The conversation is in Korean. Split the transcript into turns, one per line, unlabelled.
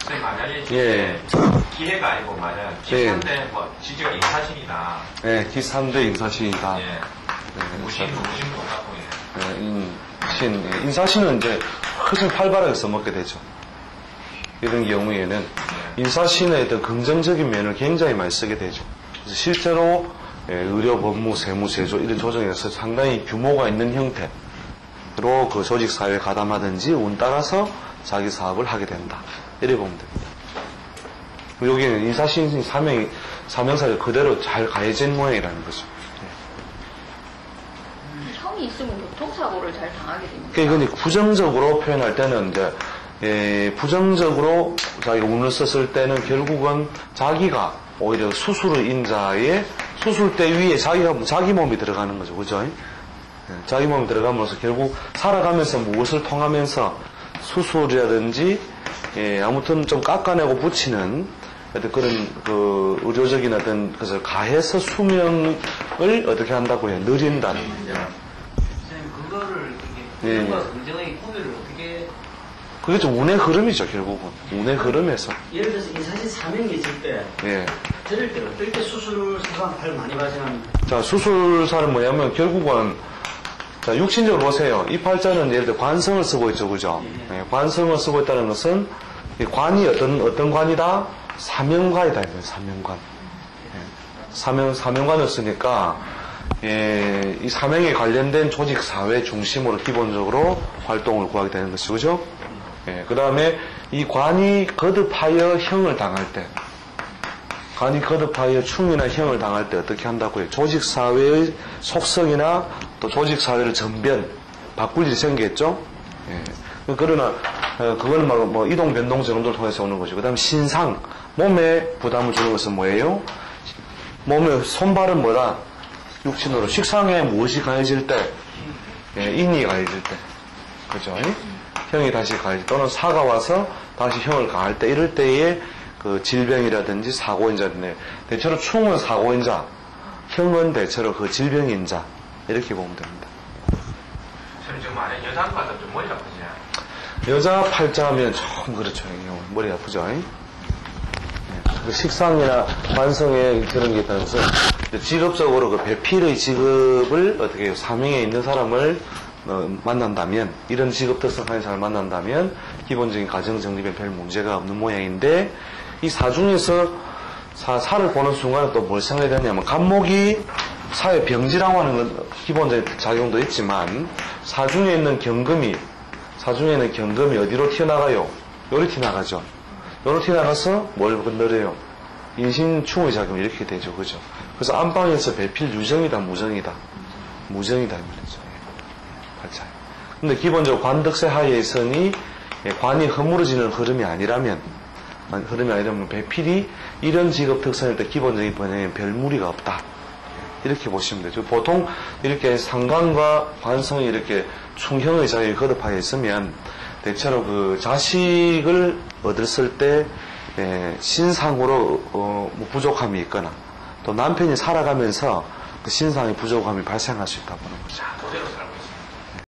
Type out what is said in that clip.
선생님, 만약에
예.
기회가 아니고 만약
예.
기3대 뭐 지적 인사신이다.
예, 기3대 인사신이다.
예. 무신 못하고
예. 인사신은 이제 훨씬 활발하게 써먹게 되죠. 이런 경우에는 인사신의 어떤 긍정적인 면을 굉장히 많이 쓰게 되죠. 그래서 실제로 의료, 법무, 세무, 제조 이런 조정에서 상당히 규모가 있는 형태로 그 조직 사회에 가담하든지 운 따라서 자기 사업을 하게 된다. 이렇게 보면 됩니다. 여기는 인사신 사명사가 그대로 잘 가해진 모양이라는 거죠.
성이 있으면 교통사고를 잘 당하게 됩니다.
그러니까 부정적으로 표현할 때는 이제 부정적으로 자기가 운을 썼을 때는 결국은 자기가 오히려 수술의 인자의 수술대 위에 자기 몸이 들어가는 거죠. 그죠? 자기 몸이 들어가면서 결국 살아가면서 무엇을 통하면서 수술이라든지 아무튼 좀 깎아내고 붙이는 어떤 그런 그 의료적인 어떤 것을 가해서 수명을 어떻게 한다고 해요? 느린다는.
선생님, 그거를 부정과 긍정의 구별을 어떻게?
그게 좀 운의 흐름이죠, 결국은. 운의 흐름에서.
예를 들어서 인사신 사명이 있을 때, 저럴 때 어떨 때 수술사가 많이 발생합니다.
자, 수술사는 뭐냐면 결국은 자, 육신적으로 보세요. 이 팔자는 예를 들어 관성을 쓰고 있죠, 그죠? 관성을 쓰고 있다는 것은 이 관이 어떤 관이다? 사명관이다, 사명관. 사명관을 쓰니까 이 사명에 관련된 조직 사회 중심으로 기본적으로 활동을 구하게 되는 것이죠, 그죠? 그 다음에 이 관이 거듭하여 형을 당할 때, 관이 거듭하여 충이나 형을 당할 때 어떻게 한다고 해요? 조직 사회의 속성이나 또 조직 사회를 바꿀 일이 생기겠죠? 그러나 그거는 뭐 이동 변동 정도를 통해서 오는 거죠. 그다음 신상, 몸에 부담을 주는 것은 뭐예요? 몸에 손발은 뭐다? 육신으로 식상에 무엇이 가해질 때, 인이 가해질 때, 그죠? 형이 다시 가해질 또는 사가 와서 다시 형을 가할 때 이럴 때에 그 질병이라든지 사고인자인데 대체로 충은 사고인자, 형은 대체로 그 질병인자 이렇게 보면 됩니다.
저는 지금 만약 여자한테 좀 머리 아프지?
여자 팔자하면 좀 그렇죠. 머리 아프죠. 식상이나 관성에 그런 게 있다는 것은 직업적으로 그 배필의 직업을 어떻게 해요? 사명에 있는 사람을 만난다면, 이런 직업 특성 가진 사람을 만난다면 기본적인 가정 정립에 별 문제가 없는 모양인데, 이 사중에서 사를 보는 순간에 또 뭘 생각해야 되냐면, 간목이 사회 병지라고 하는 건 기본적인 작용도 있지만, 사중에는 경금이 어디로 튀어나가요? 요리 튀어나가죠. 요로 튀어나가서 뭘 건드려요? 인신충의 작용이 이렇게 되죠. 그죠? 그래서 안방에서 배필 유정이다, 무정이다. 무정이다, 이 말이죠. 팔자에. 근데 기본적으로 관덕세 하에 있으니 관이 허물어지는 흐름이 아니라면 배필이 이런 직업 특성일 때 기본적인 번역에는 별 무리가 없다. 이렇게 보시면 되죠. 보통 이렇게 상관과 관성이 이렇게 충형의 자리에 거듭하여 있으면 대체로 그 자식을 얻었을 때 신상으로 뭐 부족함이 있거나 또 남편이 살아가면서 그 신상의 부족함이 발생할 수 있다고 보는 거죠.
그대로 살아.